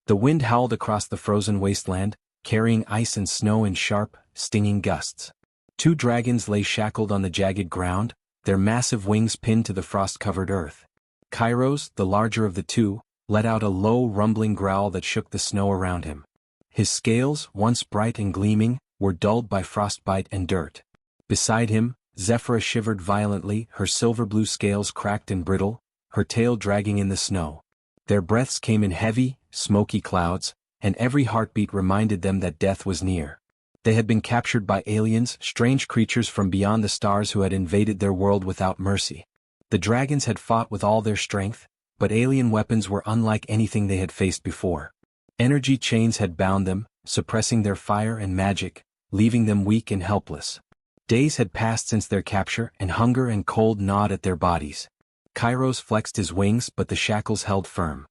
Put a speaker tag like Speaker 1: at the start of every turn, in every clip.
Speaker 1: The wind howled across the frozen wasteland, carrying ice and snow in sharp, stinging gusts. Two dragons lay shackled on the jagged ground, their massive wings pinned to the frost-covered earth. Kairos, the larger of the two, let out a low rumbling growl that shook the snow around him. His scales, once bright and gleaming, were dulled by frostbite and dirt. Beside him, Zephyra shivered violently, her silver-blue scales cracked and brittle, her tail dragging in the snow. Their breaths came in heavy, smoky clouds, and every heartbeat reminded them that death was near. They had been captured by aliens, strange creatures from beyond the stars who had invaded their world without mercy. The dragons had fought with all their strength, but alien weapons were unlike anything they had faced before. Energy chains had bound them, suppressing their fire and magic, leaving them weak and helpless. Days had passed since their capture, and hunger and cold gnawed at their bodies. Kairos flexed his wings, but the shackles held firm.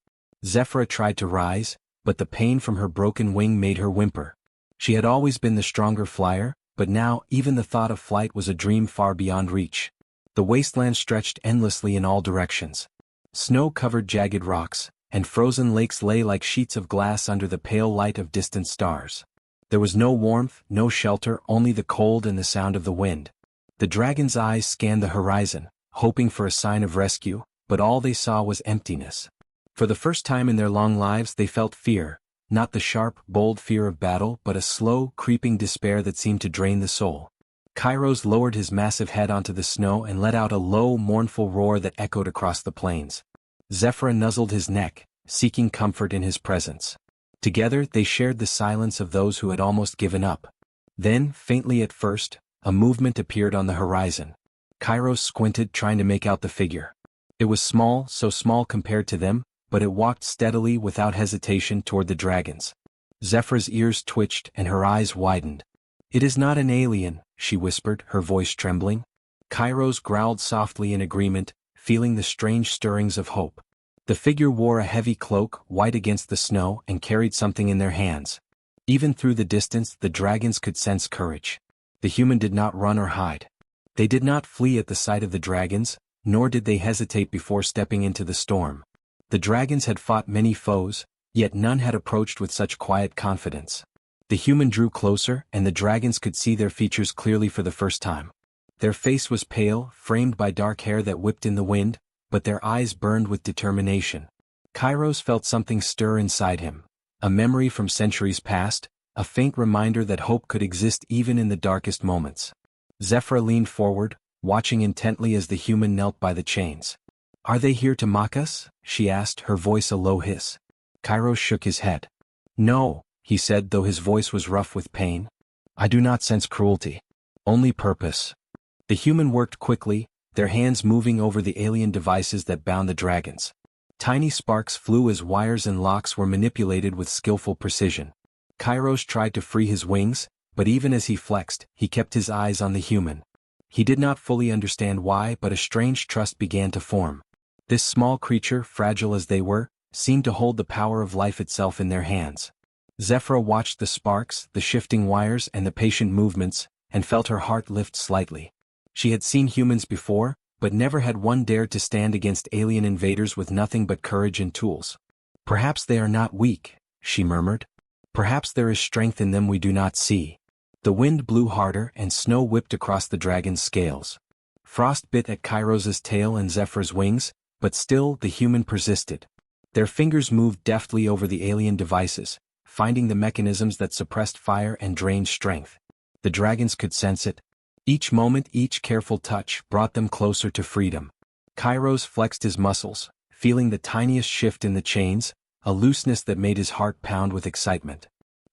Speaker 1: Zephyra tried to rise, but the pain from her broken wing made her whimper. She had always been the stronger flyer, but now even the thought of flight was a dream far beyond reach. The wasteland stretched endlessly in all directions. Snow covered jagged rocks, and frozen lakes lay like sheets of glass under the pale light of distant stars. There was no warmth, no shelter, only the cold and the sound of the wind. The dragon's eyes scanned the horizon, hoping for a sign of rescue, but all they saw was emptiness. For the first time in their long lives they felt fear, not the sharp, bold fear of battle but a slow, creeping despair that seemed to drain the soul. Kairos lowered his massive head onto the snow and let out a low, mournful roar that echoed across the plains. Zephyra nuzzled his neck, seeking comfort in his presence. Together they shared the silence of those who had almost given up. Then, faintly at first, a movement appeared on the horizon. Kairos squinted, trying to make out the figure. It was small, so small compared to them, but it walked steadily without hesitation toward the dragons. Zephyra's ears twitched and her eyes widened. "It is not an alien," she whispered, her voice trembling. Kairos growled softly in agreement, feeling the strange stirrings of hope. The figure wore a heavy cloak, white against the snow, and carried something in their hands. Even through the distance the dragons could sense courage. The human did not run or hide. They did not flee at the sight of the dragons, nor did they hesitate before stepping into the storm. The dragons had fought many foes, yet none had approached with such quiet confidence. The human drew closer, and the dragons could see their features clearly for the first time. Their face was pale, framed by dark hair that whipped in the wind, but their eyes burned with determination. Kairos felt something stir inside him, a memory from centuries past, a faint reminder that hope could exist even in the darkest moments. Zephyra leaned forward, watching intently as the human knelt by the chains. "Are they here to mock us?" she asked, her voice a low hiss. Kairos shook his head. "No," he said, though his voice was rough with pain. "I do not sense cruelty. Only purpose." The human worked quickly, their hands moving over the alien devices that bound the dragons. Tiny sparks flew as wires and locks were manipulated with skillful precision. Kairos tried to free his wings, but even as he flexed, he kept his eyes on the human. He did not fully understand why, but a strange trust began to form. This small creature, fragile as they were, seemed to hold the power of life itself in their hands. Zephyra watched the sparks, the shifting wires, and the patient movements, and felt her heart lift slightly. She had seen humans before, but never had one dared to stand against alien invaders with nothing but courage and tools. "Perhaps they are not weak," she murmured. "Perhaps there is strength in them we do not see." The wind blew harder and snow whipped across the dragon's scales. Frost bit at Kairos's tail and Zephyra's wings, but still the human persisted. Their fingers moved deftly over the alien devices, finding the mechanisms that suppressed fire and drained strength. The dragons could sense it. Each moment, each careful touch brought them closer to freedom. Kairos flexed his muscles, feeling the tiniest shift in the chains, a looseness that made his heart pound with excitement.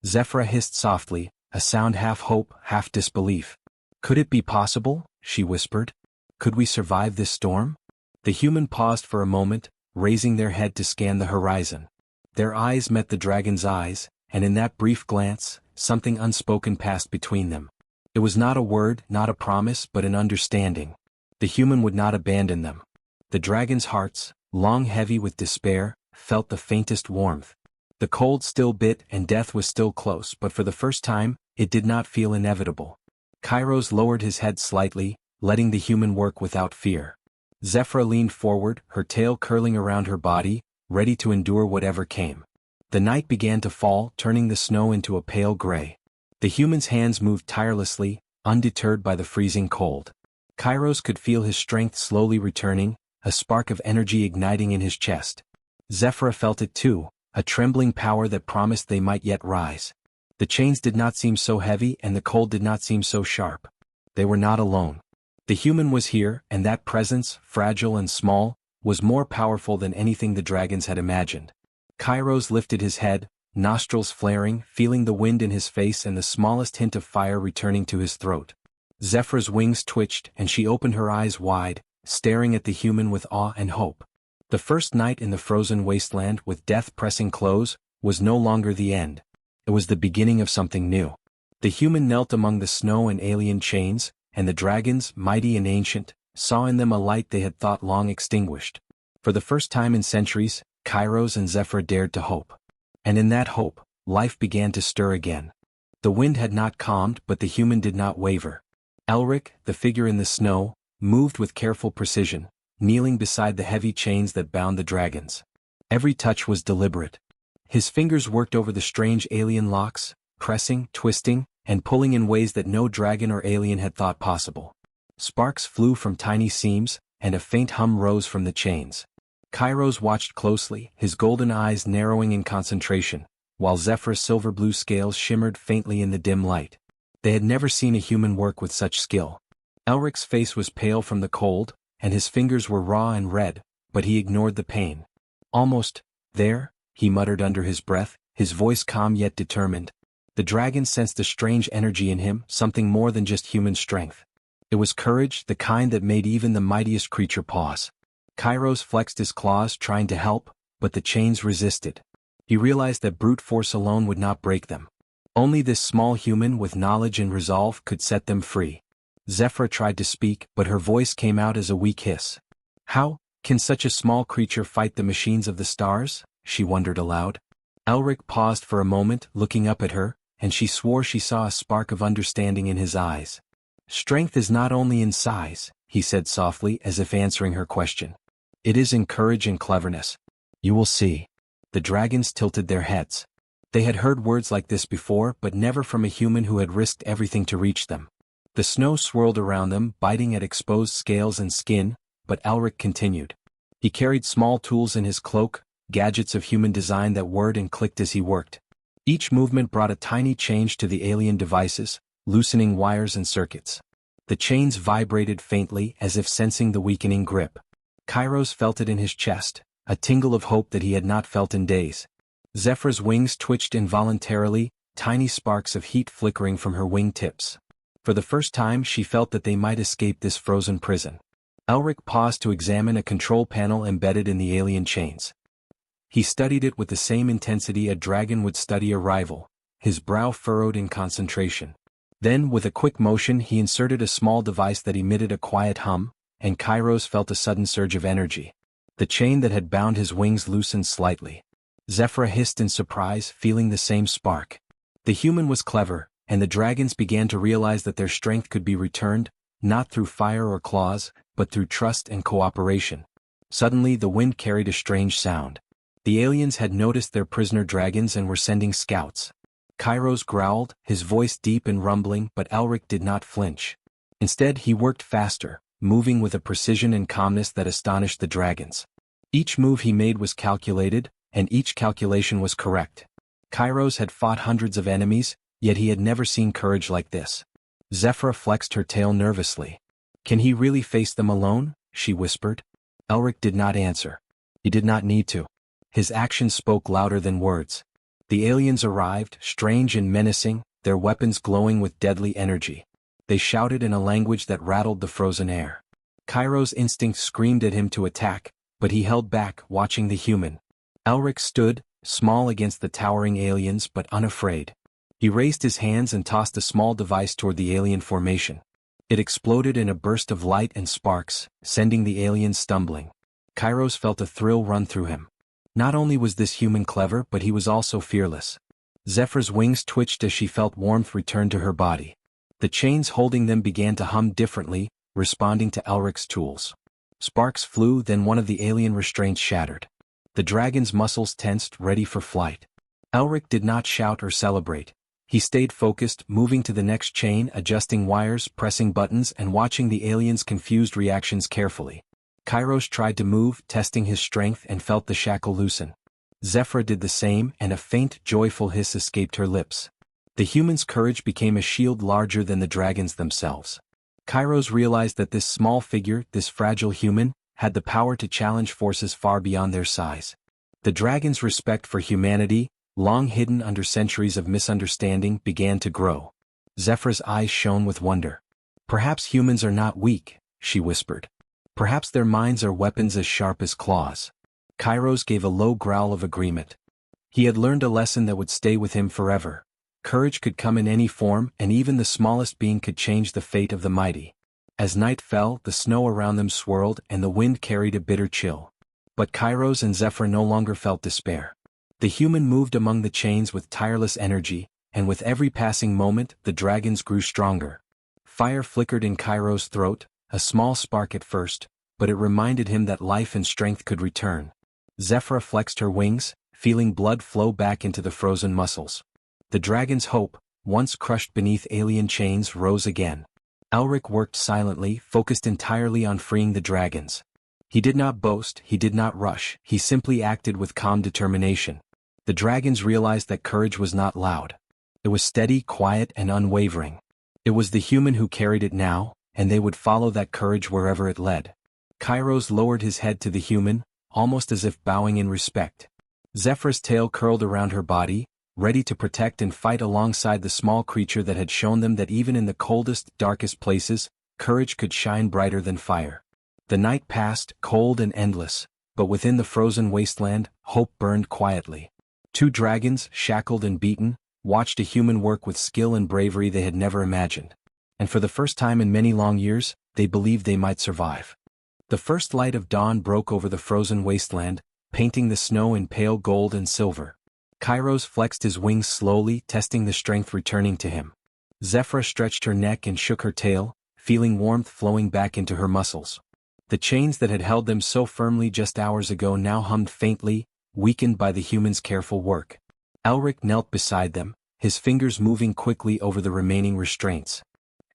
Speaker 1: Zephyra hissed softly, a sound half hope, half disbelief. "Could it be possible?" she whispered. "Could we survive this storm?" The human paused for a moment, raising their head to scan the horizon. Their eyes met the dragon's eyes, and in that brief glance, something unspoken passed between them. It was not a word, not a promise, but an understanding. The human would not abandon them. The dragon's hearts, long heavy with despair, felt the faintest warmth. The cold still bit and death was still close, but for the first time, it did not feel inevitable. Kairos lowered his head slightly, letting the human work without fear. Zephyra leaned forward, her tail curling around her body, ready to endure whatever came. The night began to fall, turning the snow into a pale gray. The human's hands moved tirelessly, undeterred by the freezing cold. Kairos could feel his strength slowly returning, a spark of energy igniting in his chest. Zephyra felt it too, a trembling power that promised they might yet rise. The chains did not seem so heavy and the cold did not seem so sharp. They were not alone. The human was here, and that presence, fragile and small, was more powerful than anything the dragons had imagined. Kairos lifted his head, nostrils flaring, feeling the wind in his face and the smallest hint of fire returning to his throat. Zephyra's wings twitched and she opened her eyes wide, staring at the human with awe and hope. The first night in the frozen wasteland with death pressing close, was no longer the end. It was the beginning of something new. The human knelt among the snow and alien chains, and the dragons, mighty and ancient, saw in them a light they had thought long extinguished. For the first time in centuries, Kairos and Zephyra dared to hope. And in that hope, life began to stir again. The wind had not calmed, but the human did not waver. Elric, the figure in the snow, moved with careful precision, kneeling beside the heavy chains that bound the dragons. Every touch was deliberate. His fingers worked over the strange alien locks, pressing, twisting, and pulling in ways that no dragon or alien had thought possible. Sparks flew from tiny seams, and a faint hum rose from the chains. Kairos watched closely, his golden eyes narrowing in concentration, while Zephyra's silver-blue scales shimmered faintly in the dim light. They had never seen a human work with such skill. Elric's face was pale from the cold, and his fingers were raw and red, but he ignored the pain. "Almost there," he muttered under his breath, his voice calm yet determined. The dragon sensed a strange energy in him, something more than just human strength. It was courage, the kind that made even the mightiest creature pause. Kairos flexed his claws, trying to help, but the chains resisted. He realized that brute force alone would not break them. Only this small human with knowledge and resolve could set them free. Zephyra tried to speak, but her voice came out as a weak hiss. "How can such a small creature fight the machines of the stars?" she wondered aloud. Elric paused for a moment, looking up at her, and she swore she saw a spark of understanding in his eyes. "Strength is not only in size," he said softly, as if answering her question. "It is in courage and cleverness. You will see." The dragons tilted their heads. They had heard words like this before, but never from a human who had risked everything to reach them. The snow swirled around them, biting at exposed scales and skin, but Elric continued. He carried small tools in his cloak, gadgets of human design that whirred and clicked as he worked. Each movement brought a tiny change to the alien devices, loosening wires and circuits. The chains vibrated faintly, as if sensing the weakening grip. Kairos felt it in his chest, a tingle of hope that he had not felt in days. Zephyra's wings twitched involuntarily, tiny sparks of heat flickering from her wing tips. For the first time she felt that they might escape this frozen prison. Elric paused to examine a control panel embedded in the alien chains. He studied it with the same intensity a dragon would study a rival, his brow furrowed in concentration. Then, with a quick motion, he inserted a small device that emitted a quiet hum, and Kairos felt a sudden surge of energy. The chain that had bound his wings loosened slightly. Zephyra hissed in surprise, feeling the same spark. The human was clever, and the dragons began to realize that their strength could be returned, not through fire or claws, but through trust and cooperation. Suddenly the wind carried a strange sound. The aliens had noticed their prisoner dragons and were sending scouts. Kairos growled, his voice deep and rumbling, but Elric did not flinch. Instead he worked faster, moving with a precision and calmness that astonished the dragons. Each move he made was calculated, and each calculation was correct. Kairos had fought hundreds of enemies, yet he had never seen courage like this. Zephyra flexed her tail nervously. "Can he really face them alone?" she whispered. Elric did not answer. He did not need to. His actions spoke louder than words. The aliens arrived, strange and menacing, their weapons glowing with deadly energy. They shouted in a language that rattled the frozen air. Kairos' instinct screamed at him to attack, but he held back, watching the human. Elric stood, small against the towering aliens but unafraid. He raised his hands and tossed a small device toward the alien formation. It exploded in a burst of light and sparks, sending the aliens stumbling. Kairos felt a thrill run through him. Not only was this human clever, but he was also fearless. Zephyra's wings twitched as she felt warmth return to her body. The chains holding them began to hum differently, responding to Elric's tools. Sparks flew, then one of the alien restraints shattered. The dragon's muscles tensed, ready for flight. Elric did not shout or celebrate. He stayed focused, moving to the next chain, adjusting wires, pressing buttons, and watching the alien's confused reactions carefully. Kairos tried to move, testing his strength, and felt the shackle loosen. Zephyra did the same, and a faint, joyful hiss escaped her lips. The human's courage became a shield larger than the dragons themselves. Kairos realized that this small figure, this fragile human, had the power to challenge forces far beyond their size. The dragon's respect for humanity, long hidden under centuries of misunderstanding, began to grow. Zephyra's eyes shone with wonder. "Perhaps humans are not weak," she whispered. "Perhaps their minds are weapons as sharp as claws." Kairos gave a low growl of agreement. He had learned a lesson that would stay with him forever. Courage could come in any form, and even the smallest being could change the fate of the mighty. As night fell, the snow around them swirled, and the wind carried a bitter chill. But Kairos and Zephyr no longer felt despair. The human moved among the chains with tireless energy, and with every passing moment, the dragons grew stronger. Fire flickered in Kairos' throat, a small spark at first, but it reminded him that life and strength could return. Zephyra flexed her wings, feeling blood flow back into the frozen muscles. The dragon's hope, once crushed beneath alien chains, rose again. Elric worked silently, focused entirely on freeing the dragons. He did not boast, he did not rush, he simply acted with calm determination. The dragons realized that courage was not loud. It was steady, quiet, and unwavering. It was the human who carried it now, and they would follow that courage wherever it led. Kairos lowered his head to the human, almost as if bowing in respect. Zephyra's tail curled around her body, ready to protect and fight alongside the small creature that had shown them that even in the coldest, darkest places, courage could shine brighter than fire. The night passed, cold and endless, but within the frozen wasteland, hope burned quietly. Two dragons, shackled and beaten, watched a human work with skill and bravery they had never imagined. And for the first time in many long years, they believed they might survive. The first light of dawn broke over the frozen wasteland, painting the snow in pale gold and silver. Kairos flexed his wings slowly, testing the strength returning to him. Zephyra stretched her neck and shook her tail, feeling warmth flowing back into her muscles. The chains that had held them so firmly just hours ago now hummed faintly, weakened by the human's careful work. Elric knelt beside them, his fingers moving quickly over the remaining restraints.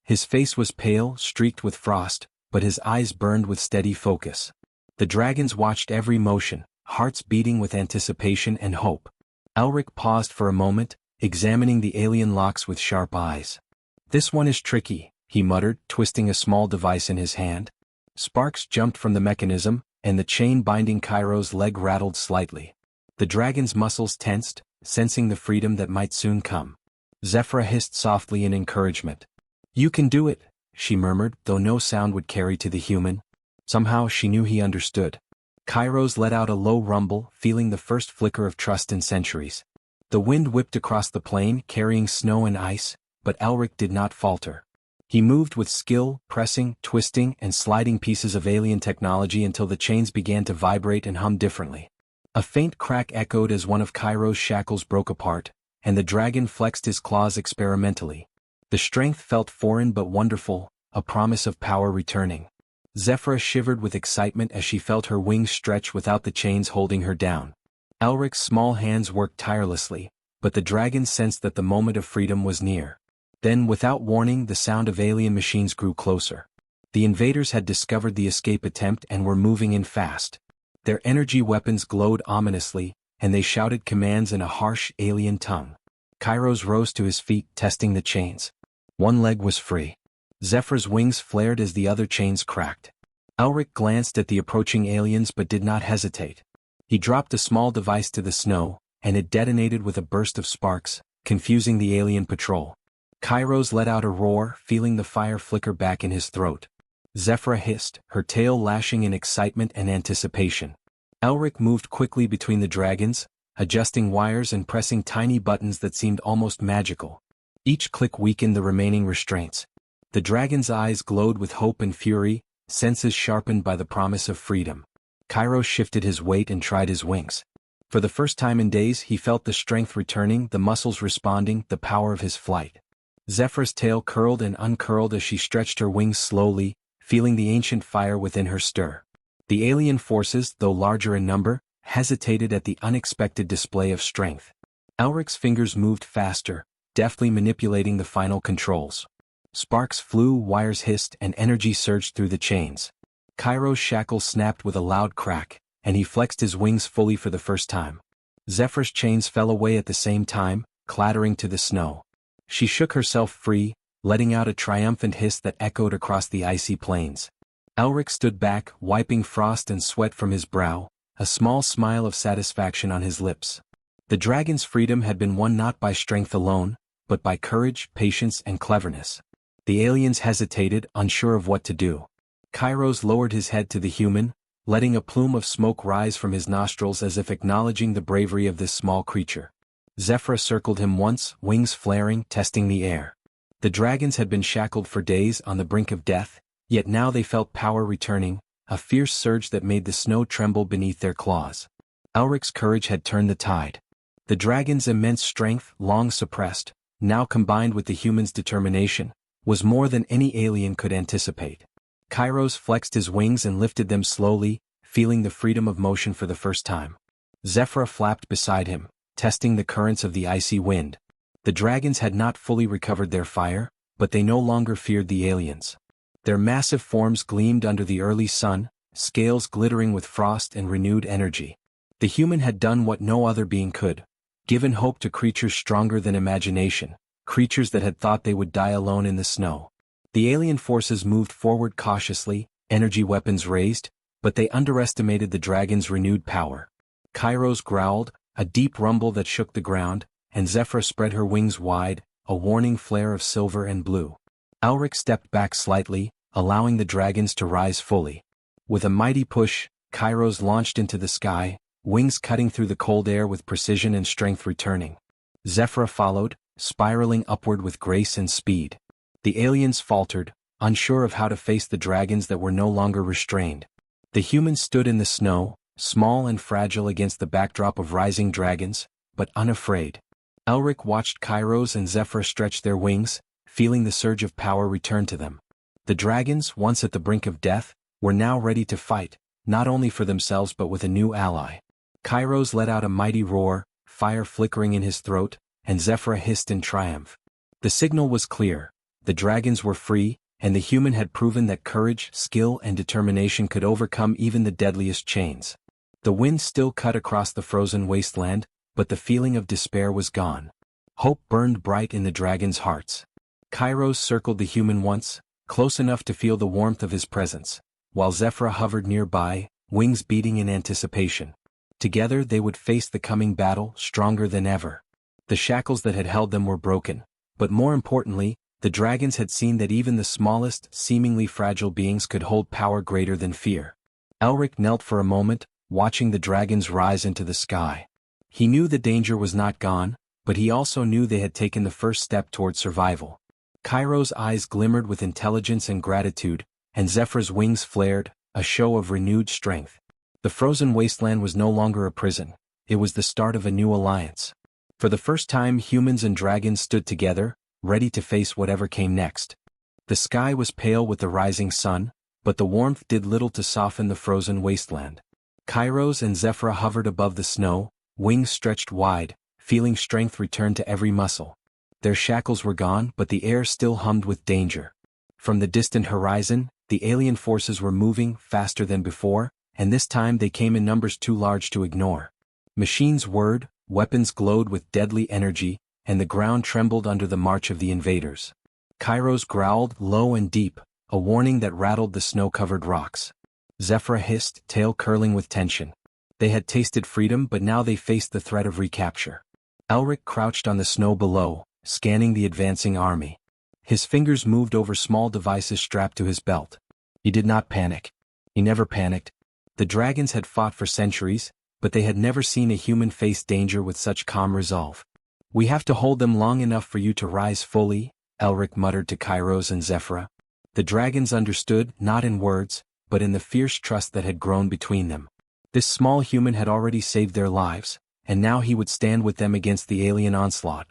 Speaker 1: His face was pale, streaked with frost, but his eyes burned with steady focus. The dragons watched every motion, hearts beating with anticipation and hope. Elric paused for a moment, examining the alien locks with sharp eyes. "This one is tricky," he muttered, twisting a small device in his hand. Sparks jumped from the mechanism, and the chain binding Kairos' leg rattled slightly. The dragon's muscles tensed, sensing the freedom that might soon come. Zephyra hissed softly in encouragement. "You can do it," she murmured, though no sound would carry to the human. Somehow she knew he understood. Kairos let out a low rumble, feeling the first flicker of trust in centuries. The wind whipped across the plain, carrying snow and ice, but Elric did not falter. He moved with skill, pressing, twisting, and sliding pieces of alien technology until the chains began to vibrate and hum differently. A faint crack echoed as one of Kairos' shackles broke apart, and the dragon flexed his claws experimentally. The strength felt foreign but wonderful, a promise of power returning. Zephyra shivered with excitement as she felt her wings stretch without the chains holding her down. Elric's small hands worked tirelessly, but the dragon sensed that the moment of freedom was near. Then, without warning, the sound of alien machines grew closer. The invaders had discovered the escape attempt and were moving in fast. Their energy weapons glowed ominously, and they shouted commands in a harsh, alien tongue. Kairos rose to his feet, testing the chains. One leg was free. Zephyr's wings flared as the other chains cracked. Elric glanced at the approaching aliens but did not hesitate. He dropped a small device to the snow, and it detonated with a burst of sparks, confusing the alien patrol. Kairos let out a roar, feeling the fire flicker back in his throat. Zephyra hissed, her tail lashing in excitement and anticipation. Elric moved quickly between the dragons, adjusting wires and pressing tiny buttons that seemed almost magical. Each click weakened the remaining restraints. The dragon's eyes glowed with hope and fury, senses sharpened by the promise of freedom. Kairos shifted his weight and tried his wings. For the first time in days he felt the strength returning, the muscles responding, the power of his flight. Zephyr's tail curled and uncurled as she stretched her wings slowly, feeling the ancient fire within her stir. The alien forces, though larger in number, hesitated at the unexpected display of strength. Elric's fingers moved faster, deftly manipulating the final controls. Sparks flew, wires hissed, and energy surged through the chains. Cairo's shackles snapped with a loud crack, and he flexed his wings fully for the first time. Zephyr's chains fell away at the same time, clattering to the snow. She shook herself free, letting out a triumphant hiss that echoed across the icy plains. Elric stood back, wiping frost and sweat from his brow, a small smile of satisfaction on his lips. The dragon's freedom had been won not by strength alone, but by courage, patience, and cleverness. The aliens hesitated, unsure of what to do. Kairos lowered his head to the human, letting a plume of smoke rise from his nostrils as if acknowledging the bravery of this small creature. Zephyr circled him once, wings flaring, testing the air. The dragons had been shackled for days on the brink of death, yet now they felt power returning, a fierce surge that made the snow tremble beneath their claws. Elric's courage had turned the tide. The dragon's immense strength, long suppressed, now combined with the human's determination, was more than any alien could anticipate. Kairos flexed his wings and lifted them slowly, feeling the freedom of motion for the first time. Zephyr flapped beside him, testing the currents of the icy wind. The dragons had not fully recovered their fire, but they no longer feared the aliens. Their massive forms gleamed under the early sun, scales glittering with frost and renewed energy. The human had done what no other being could, given hope to creatures stronger than imagination, creatures that had thought they would die alone in the snow. The alien forces moved forward cautiously, energy weapons raised, but they underestimated the dragon's renewed power. Kairos growled, a deep rumble that shook the ground, and Zephyr spread her wings wide, a warning flare of silver and blue. Elric stepped back slightly, allowing the dragons to rise fully. With a mighty push, Kairos launched into the sky, wings cutting through the cold air with precision and strength returning. Zephyr followed, spiraling upward with grace and speed. The aliens faltered, unsure of how to face the dragons that were no longer restrained. The humans stood in the snow, small and fragile against the backdrop of rising dragons, but unafraid. Elric watched Kairos and Zephyr stretch their wings, feeling the surge of power return to them. The dragons, once at the brink of death, were now ready to fight, not only for themselves but with a new ally. Kairos let out a mighty roar, fire flickering in his throat, and Zephyr hissed in triumph. The signal was clear. The dragons were free, and the human had proven that courage, skill, and determination could overcome even the deadliest chains. The wind still cut across the frozen wasteland, but the feeling of despair was gone. Hope burned bright in the dragons' hearts. Kairos circled the human once, close enough to feel the warmth of his presence, while Zephyr hovered nearby, wings beating in anticipation. Together they would face the coming battle, stronger than ever. The shackles that had held them were broken, but more importantly, the dragons had seen that even the smallest, seemingly fragile beings could hold power greater than fear. Elric knelt for a moment, watching the dragons rise into the sky. He knew the danger was not gone, but he also knew they had taken the first step toward survival. Kairos' eyes glimmered with intelligence and gratitude, and Zephyr's wings flared, a show of renewed strength. The frozen wasteland was no longer a prison, it was the start of a new alliance. For the first time humans and dragons stood together, ready to face whatever came next. The sky was pale with the rising sun, but the warmth did little to soften the frozen wasteland. Kairos and Zephyr hovered above the snow, wings stretched wide, feeling strength return to every muscle. Their shackles were gone, but the air still hummed with danger. From the distant horizon, the alien forces were moving faster than before, and this time they came in numbers too large to ignore. Machines whirred, weapons glowed with deadly energy, and the ground trembled under the march of the invaders. Kairos growled, low and deep, a warning that rattled the snow-covered rocks. Zephyr hissed, tail curling with tension. They had tasted freedom, but now they faced the threat of recapture. Elric crouched on the snow below, scanning the advancing army. His fingers moved over small devices strapped to his belt. He did not panic. He never panicked. The dragons had fought for centuries, but they had never seen a human face danger with such calm resolve. "We have to hold them long enough for you to rise fully," Elric muttered to Kairos and Zephyr. The dragons understood, not in words, but in the fierce trust that had grown between them. This small human had already saved their lives, and now he would stand with them against the alien onslaught.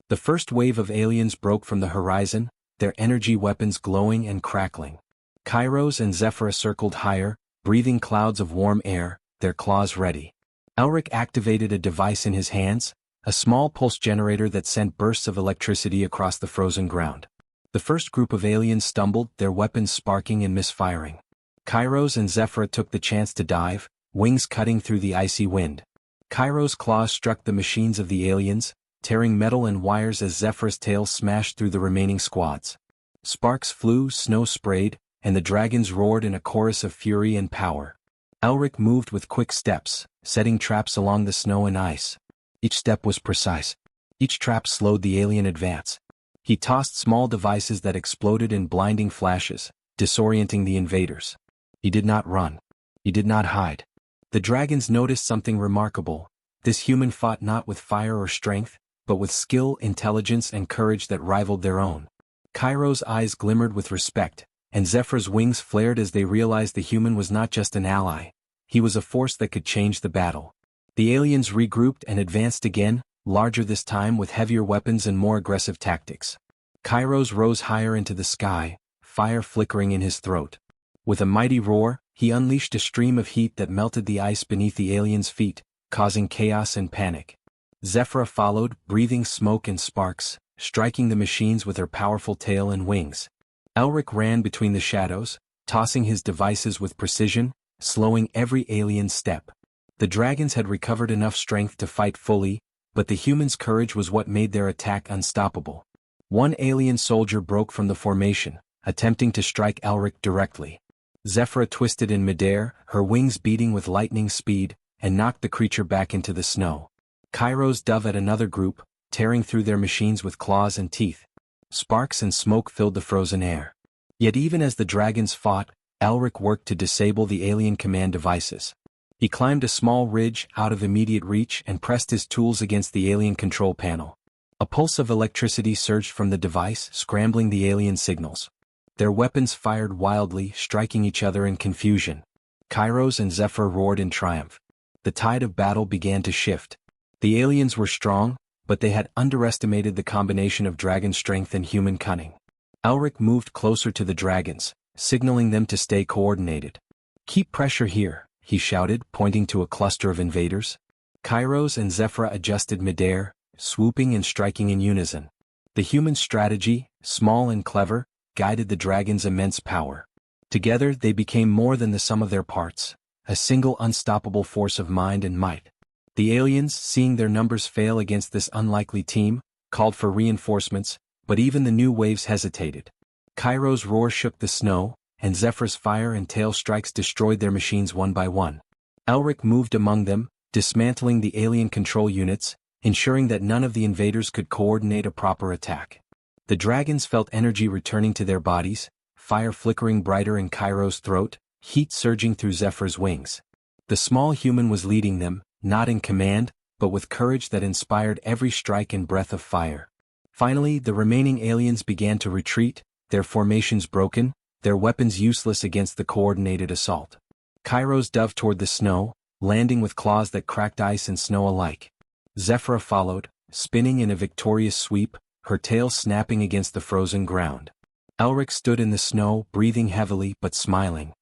Speaker 1: The first wave of aliens broke from the horizon, their energy weapons glowing and crackling. Kairos and Zephyr circled higher, breathing clouds of warm air, their claws ready. Elric activated a device in his hands, a small pulse generator that sent bursts of electricity across the frozen ground. The first group of aliens stumbled, their weapons sparking and misfiring. Kairos and Zephyra took the chance to dive, wings cutting through the icy wind. Kairos' claws struck the machines of the aliens, tearing metal and wires as Zephyra's tail smashed through the remaining squads. Sparks flew, snow sprayed, and the dragons roared in a chorus of fury and power. Elric moved with quick steps, setting traps along the snow and ice. Each step was precise. Each trap slowed the alien advance. He tossed small devices that exploded in blinding flashes, disorienting the invaders. He did not run. He did not hide. The dragons noticed something remarkable. This human fought not with fire or strength, but with skill, intelligence, and courage that rivaled their own. Kairos' eyes glimmered with respect, and Zephyra's wings flared as they realized the human was not just an ally. He was a force that could change the battle. The aliens regrouped and advanced again, larger this time with heavier weapons and more aggressive tactics. Kairos rose higher into the sky, fire flickering in his throat. With a mighty roar, he unleashed a stream of heat that melted the ice beneath the aliens' feet, causing chaos and panic. Zephyra followed, breathing smoke and sparks, striking the machines with her powerful tail and wings. Elric ran between the shadows, tossing his devices with precision, slowing every alien's step. The dragons had recovered enough strength to fight fully, but the humans' courage was what made their attack unstoppable. One alien soldier broke from the formation, attempting to strike Elric directly. Zephyra twisted in midair, her wings beating with lightning speed, and knocked the creature back into the snow. Kairos dove at another group, tearing through their machines with claws and teeth. Sparks and smoke filled the frozen air. Yet even as the dragons fought, Elric worked to disable the alien command devices. He climbed a small ridge out of immediate reach and pressed his tools against the alien control panel. A pulse of electricity surged from the device, scrambling the alien signals. Their weapons fired wildly, striking each other in confusion. Kairos and Zephyr roared in triumph. The tide of battle began to shift. The aliens were strong, but they had underestimated the combination of dragon strength and human cunning. Elric moved closer to the dragons, signaling them to stay coordinated. "Keep pressure here," he shouted, pointing to a cluster of invaders. Kairos and Zephyra adjusted midair, swooping and striking in unison. The human strategy, small and clever, guided the dragons' immense power. Together they became more than the sum of their parts, a single unstoppable force of mind and might. The aliens, seeing their numbers fail against this unlikely team, called for reinforcements, but even the new waves hesitated. Kairos' roar shook the snow, and Zephyr's fire and tail strikes destroyed their machines one by one. Elric moved among them, dismantling the alien control units, ensuring that none of the invaders could coordinate a proper attack. The dragons felt energy returning to their bodies, fire flickering brighter in Kairos' throat, heat surging through Zephyr's wings. The small human was leading them, not in command, but with courage that inspired every strike and breath of fire. Finally, the remaining aliens began to retreat, their formations broken, their weapons useless against the coordinated assault. Kairos dove toward the snow, landing with claws that cracked ice and snow alike. Zephyra followed, spinning in a victorious sweep, her tail snapping against the frozen ground. Elric stood in the snow, breathing heavily but smiling.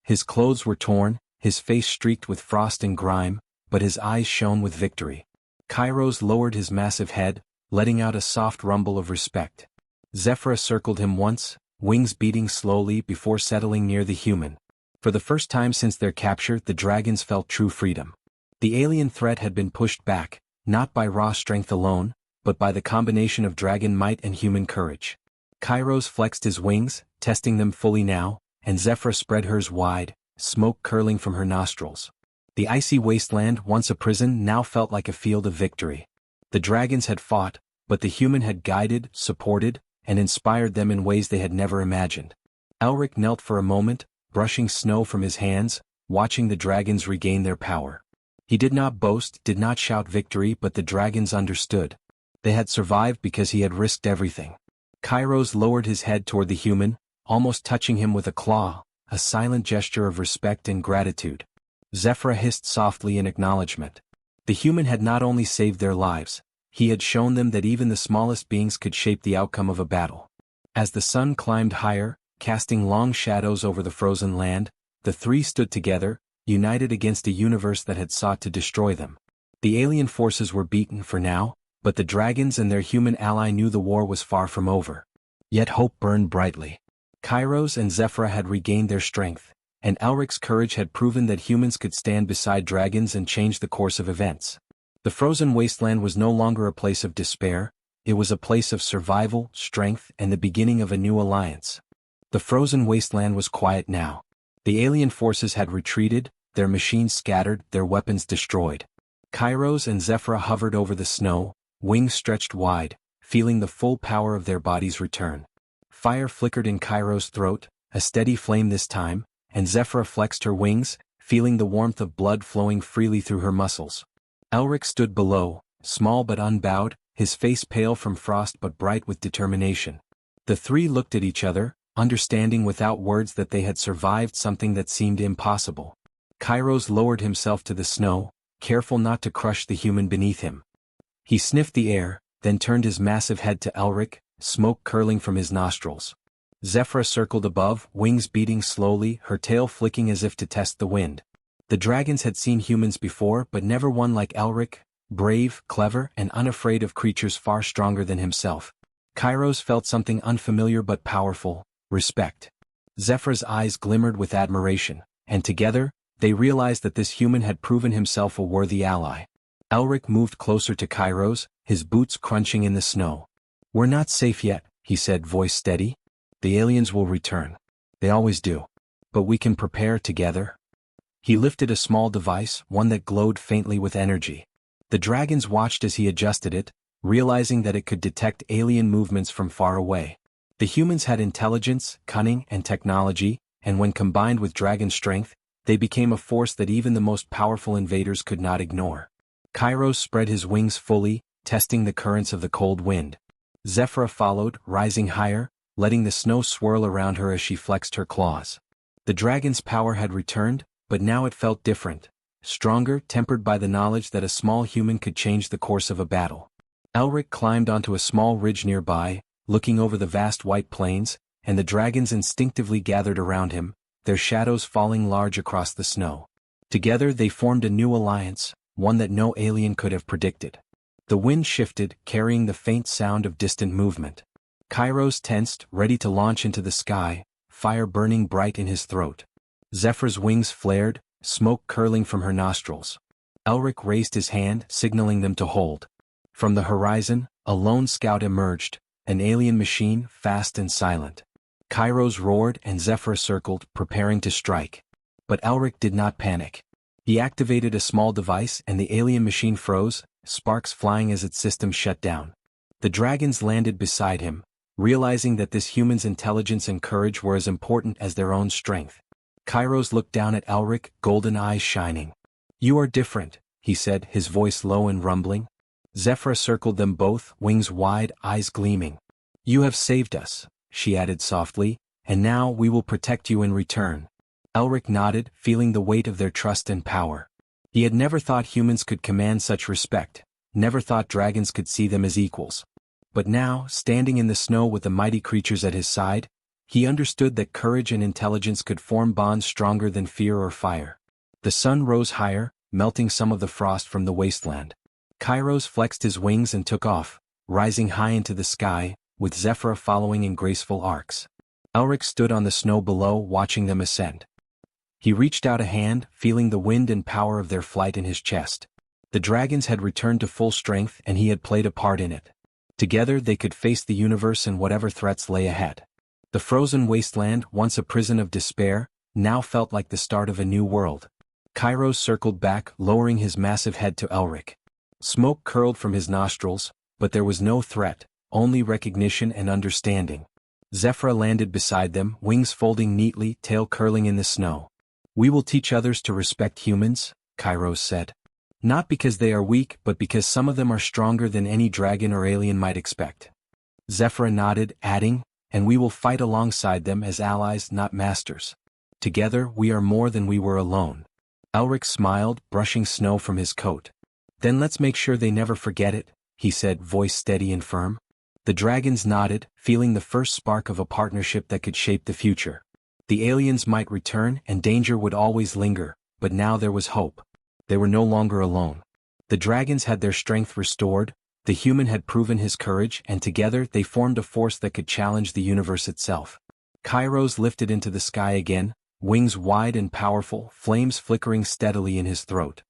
Speaker 1: His clothes were torn, his face streaked with frost and grime, but his eyes shone with victory. Kairos lowered his massive head, letting out a soft rumble of respect. Zephyra circled him once, wings beating slowly before settling near the human. For the first time since their capture, the dragons felt true freedom. The alien threat had been pushed back, not by raw strength alone, but by the combination of dragon might and human courage. Kairos flexed his wings, testing them fully now, and Zephyra spread hers wide, smoke curling from her nostrils. The icy wasteland, once a prison, now felt like a field of victory. The dragons had fought, but the human had guided, supported, and inspired them in ways they had never imagined. Elric knelt for a moment, brushing snow from his hands, watching the dragons regain their power. He did not boast, did not shout victory, but the dragons understood. They had survived because he had risked everything. Kairos lowered his head toward the human, almost touching him with a claw, a silent gesture of respect and gratitude. Zephyra hissed softly in acknowledgement. The human had not only saved their lives, he had shown them that even the smallest beings could shape the outcome of a battle. As the sun climbed higher, casting long shadows over the frozen land, the three stood together, united against a universe that had sought to destroy them. The alien forces were beaten for now, but the dragons and their human ally knew the war was far from over. Yet hope burned brightly. Kairos and Zephyra had regained their strength, and Elric's courage had proven that humans could stand beside dragons and change the course of events. The frozen wasteland was no longer a place of despair, it was a place of survival, strength, and the beginning of a new alliance. The frozen wasteland was quiet now. The alien forces had retreated, their machines scattered, their weapons destroyed. Kairos and Zephyra hovered over the snow, wings stretched wide, feeling the full power of their bodies return. Fire flickered in Kairos' throat, a steady flame this time, and Zephyra flexed her wings, feeling the warmth of blood flowing freely through her muscles. Elric stood below, small but unbowed, his face pale from frost but bright with determination. The three looked at each other, understanding without words that they had survived something that seemed impossible. Kairos lowered himself to the snow, careful not to crush the human beneath him. He sniffed the air, then turned his massive head to Elric, smoke curling from his nostrils. Zephyra circled above, wings beating slowly, her tail flicking as if to test the wind. The dragons had seen humans before but never one like Elric, brave, clever, and unafraid of creatures far stronger than himself. Kairos felt something unfamiliar but powerful, respect. Zephyra's eyes glimmered with admiration, and together, they realized that this human had proven himself a worthy ally. Elric moved closer to Kairos, his boots crunching in the snow. "We're not safe yet," he said, voice steady. "The aliens will return. They always do. But we can prepare together." He lifted a small device, one that glowed faintly with energy. The dragons watched as he adjusted it, realizing that it could detect alien movements from far away. The humans had intelligence, cunning, and technology, and when combined with dragon strength, they became a force that even the most powerful invaders could not ignore. Kairos spread his wings fully, testing the currents of the cold wind. Zephyra followed, rising higher, letting the snow swirl around her as she flexed her claws. The dragon's power had returned, but now it felt different, stronger, tempered by the knowledge that a small human could change the course of a battle. Elric climbed onto a small ridge nearby, looking over the vast white plains, and the dragons instinctively gathered around him, their shadows falling large across the snow. Together they formed a new alliance, one that no alien could have predicted. The wind shifted, carrying the faint sound of distant movement. Kairos tensed, ready to launch into the sky, fire burning bright in his throat. Zephyra's wings flared, smoke curling from her nostrils. Elric raised his hand, signaling them to hold. From the horizon, a lone scout emerged, an alien machine, fast and silent. Kairos roared and Zephyra circled, preparing to strike. But Elric did not panic. He activated a small device and the alien machine froze, sparks flying as its system shut down. The dragons landed beside him, realizing that this human's intelligence and courage were as important as their own strength. Kairos looked down at Elric, golden eyes shining. "You are different," he said, his voice low and rumbling. Zephyra circled them both, wings wide, eyes gleaming. "You have saved us," she added softly, "and now we will protect you in return." Elric nodded, feeling the weight of their trust and power. He had never thought humans could command such respect, never thought dragons could see them as equals. But now, standing in the snow with the mighty creatures at his side, he understood that courage and intelligence could form bonds stronger than fear or fire. The sun rose higher, melting some of the frost from the wasteland. Kairos flexed his wings and took off, rising high into the sky, with Zephyra following in graceful arcs. Elric stood on the snow below, watching them ascend. He reached out a hand, feeling the wind and power of their flight in his chest. The dragons had returned to full strength and he had played a part in it. Together they could face the universe and whatever threats lay ahead. The frozen wasteland, once a prison of despair, now felt like the start of a new world. Kairos circled back, lowering his massive head to Elric. Smoke curled from his nostrils, but there was no threat, only recognition and understanding. Zephyra landed beside them, wings folding neatly, tail curling in the snow. "We will teach others to respect humans," Kairos said. "Not because they are weak, but because some of them are stronger than any dragon or alien might expect." Zephyra nodded, adding, "And we will fight alongside them as allies, not masters. Together we are more than we were alone." Elric smiled, brushing snow from his coat. "Then let's make sure they never forget it," he said, voice steady and firm. The dragons nodded, feeling the first spark of a partnership that could shape the future. The aliens might return and danger would always linger, but now there was hope. They were no longer alone. The dragons had their strength restored, the human had proven his courage, and together they formed a force that could challenge the universe itself. Kairos lifted into the sky again, wings wide and powerful, flames flickering steadily in his throat.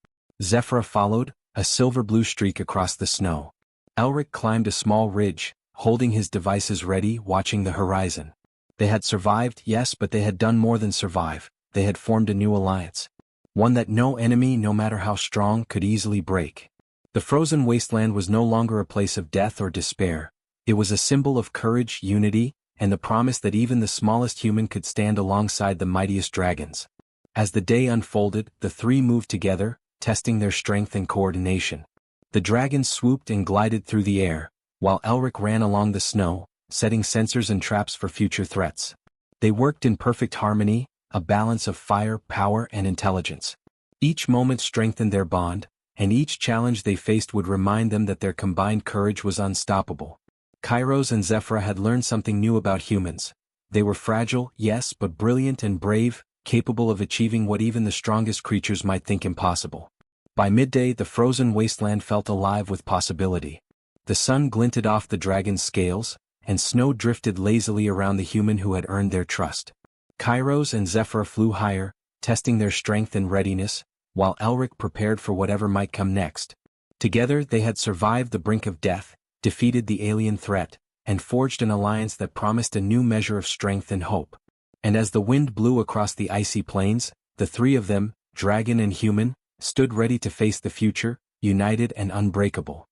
Speaker 1: Zephyra followed, a silver-blue streak across the snow. Elric climbed a small ridge, holding his devices ready, watching the horizon. They had survived, yes, but they had done more than survive. They had formed a new alliance. One that no enemy, no matter how strong, could easily break. The frozen wasteland was no longer a place of death or despair. It was a symbol of courage, unity, and the promise that even the smallest human could stand alongside the mightiest dragons. As the day unfolded, the three moved together, testing their strength and coordination. The dragons swooped and glided through the air, while Elric ran along the snow, setting sensors and traps for future threats. They worked in perfect harmony, a balance of fire, power, and intelligence. Each moment strengthened their bond, and each challenge they faced would remind them that their combined courage was unstoppable. Kairos and Zephyra had learned something new about humans. They were fragile, yes, but brilliant and brave, capable of achieving what even the strongest creatures might think impossible. By midday, the frozen wasteland felt alive with possibility. The sun glinted off the dragon's scales, and snow drifted lazily around the human who had earned their trust. Kairos and Zephyra flew higher, testing their strength and readiness, while Elric prepared for whatever might come next. Together they had survived the brink of death, defeated the alien threat, and forged an alliance that promised a new measure of strength and hope. And as the wind blew across the icy plains, the three of them, dragon and human, stood ready to face the future, united and unbreakable.